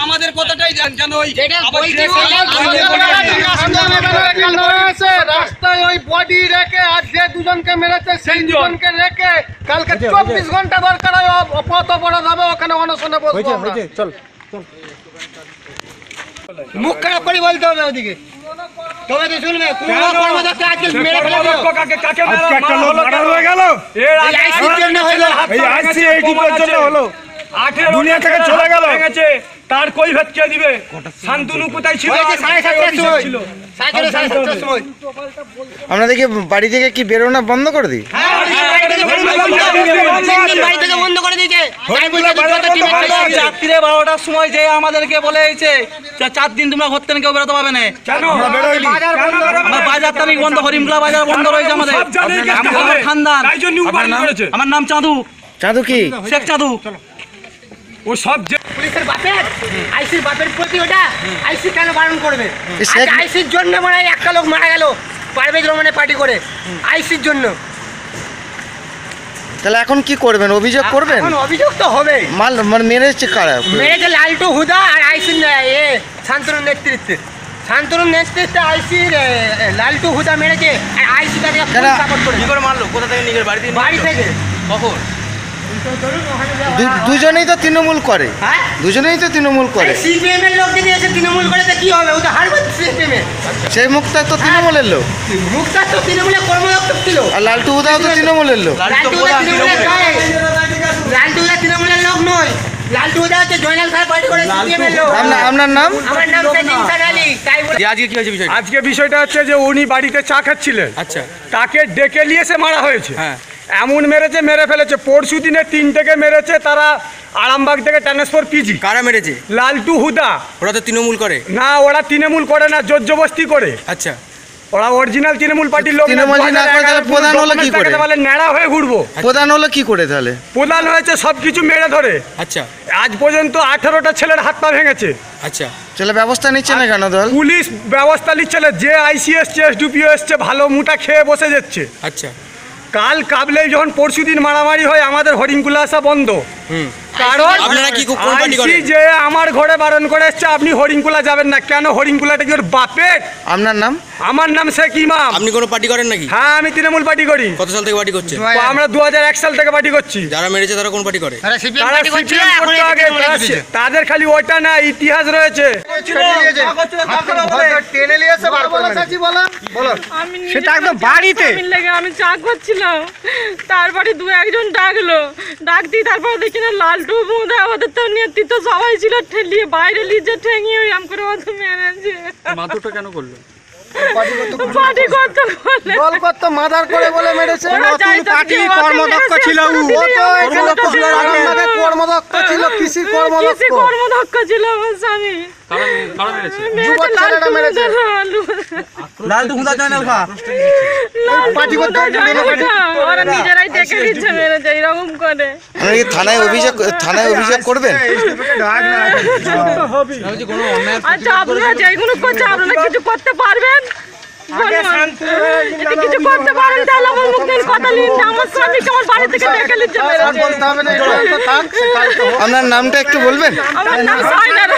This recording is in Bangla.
আমাদের কথাটাই জানো রাস্তায় ওই বডি রেখে আর যে দুজনকে মেরেছে সেই দুজনকে রেখে কালকে 24 ঘন্টা দরকার হয় অপত অপরাধ হবে ওখানে অনশনে বসবো চল মুখ খারাপ করে বলতে হবে ওদিকে তবে তো শুনবে কোন কর্মদক্ষ আজকে মেরে ফেলে কাকে কাকে মারা হয়ে গেল এই আইসির জন্য হলো এই আইসি এই ডিপের জন্য হলো 18 দুনিয়া থেকে চলে গেল গেছে তার কই ভেদ কে দিবে শান্তনু কোথায় ছিল 7:30 ছিল 7:30 সময় আমরা দেখি বাড়ি থেকে কি বেরোনা বন্ধ করে দিই বাড়ি থেকে বন্ধ করে দিয়েছে রাত্রে 12টার সময় যে আমাদেরকে বলেছে 4 দিন তোমরা ঘর থেকে কেউ বেরোতে পারবে না কেন বাজার তারিখ বন্ধ হরিমলা বাজার বন্ধ রয়েছে আমাদের খানদান আমার নাম চাঁদু চাঁদু কি শেখ চাঁদু ও সব যে পুলিশের বাপের আইসির বাপের প্রতি ওটা আইসি কেন বারণ করবে আইসির জন্য মানে একটা লোক মারা গেল পারভেজ রহমানের পার্টি করে আইসির জন্য তাহলে এখন কি করবেন অভিযোগ করবেন এখন অভিযোগ তো হবে মাল মানে মেরেছে কারা মেরেছে লালটু হুদা আর আইসির শান্তনুর নেতৃত্বে আইসির লালটু হুদা মেরেছে আর আইসি তাকে সাপোর্ট করে কি করে মারলো কোথা থেকে নিজের বাড়ি থেকে কখন দুজনেই তো তৃণমূল করে দুজনেই তো তৃণমূল করে সিপিএম এর লোক যদি এসে তৃণমূল করে তো কি হবে ও তো হারবে সিপিএম এর সেই মুক্তা তো তৃণমূলের লোক মুক্তা তো তৃণমূলের কর্মদক্ষ ছিল আর লালটু হুদাও তো তৃণমূলের লোক লালটু হুদা তৃণমূলের লোক নয় লালটু হুদা হচ্ছে জয়নাল খান পার্টি করে সিপিএম এর লোক আপনার নাম আমার নাম ইনসান আলী তাই বলে আজকে কি হয়েছে বিষয়টা আজকে বিষয়টা হচ্ছে যে উনি বাড়িতে চা খাচ্ছিলেন আচ্ছা তাকে ডেকে নিয়ে এসে মারা হয়েছে হ্যাঁ এমন মেরেছে মেরে ফেলেছে পরশু দিনে 3 থেকে মেরেছে তারা আরামবাগ থেকে ট্রান্সফার পিজি কারা মেরেছে লালটু হুদা ওরা তো তৃণমূল করে না ওরা তৃণমূল করে না জোরজবস্তি করে আচ্ছা ওরা অরিজিনাল তৃণমূল পার্টির লোক তৃণমূল না করে তাহলে প্রধান হলো কি করে বলে নেড়া হয়ে ঘুরবো প্রধান হলো কি করে তাহলে প্রধান হয়েছে সবকিছু মেরে ধরে আচ্ছা আজ পর্যন্ত 18টা ছেলের হাত পা ভেঙেছে আচ্ছা তাহলে ব্যবস্থা নিচ্ছে না কেন দল পুলিশ ব্যবস্থা নিচ্ছে না যে আইসিএস এসডিপিও এসছে ভালো মুটা খেয়ে বসে যাচ্ছে আচ্ছা কাল কাবলেই যখন পরশুদিন মারামারি হয় আমাদের হরিণকুলা আসা বন্ধ কারণ আপনারা কি কোন পার্টি করেন যে আমার ঘরে বারণ করে এসছে আপনি হরিণকুলা যাবেন না কেন হরিণকুলাটা কি ওর বাপের আপনার নাম আমার নাম শেখ ইমাম আপনি কোনো পার্টি করেন নাকি হ্যাঁ আমি তৃণমূল পার্টি করি কত সাল থেকে পার্টি করছেন আমরা 2001 সাল থেকে পার্টি করছি যারা মেরেছে তারা কোন পার্টি করে তারা সিপিএম তারা পার্টি করছিল CPM এখন করতো আগে, তাদের খালি ওটা না ইতিহাস রয়েছে সেটা একদম বাড়িতে আমি চা করছিলাম তারপরে দু একজন ডাকলো ডাকতেই তারপরে দেখি না লালটু বোধ আমাদের তো নেতৃত্ব সবাই ছিল ঠেলিয়ে বাইরে লিজে ঠেঙিয়ে এরকম করে অত মেরেছে মাথুরটা কেন করলো পার্টি করতে বলে দল করতে মাদার করে বলে মেরেছে পার্টি কর্মদক্ষ ছিল কর্মদক্ষ ছিল কৃষি কর্মদক্ষ ছিল আমার স্বামী লালটু হুদা জয়নাল খা ওরা নিজেরাই দেখে দিচ্ছে মেরেছে এরকম করে আপনারা কি থানায় অভিযোগ করবেন আচ্ছা আপনারা যেগুলো করছে আপনারা কিছু করতে পারবেন কিছু করতে পারেন তাহলে আমার মুখ দিয়ে কথা নিন আমার স্বামীকে আমার বাড়ি থেকে ডেকে নিচ্ছে আপনার নামটা একটু বলবেন আমার নাম সাইনারা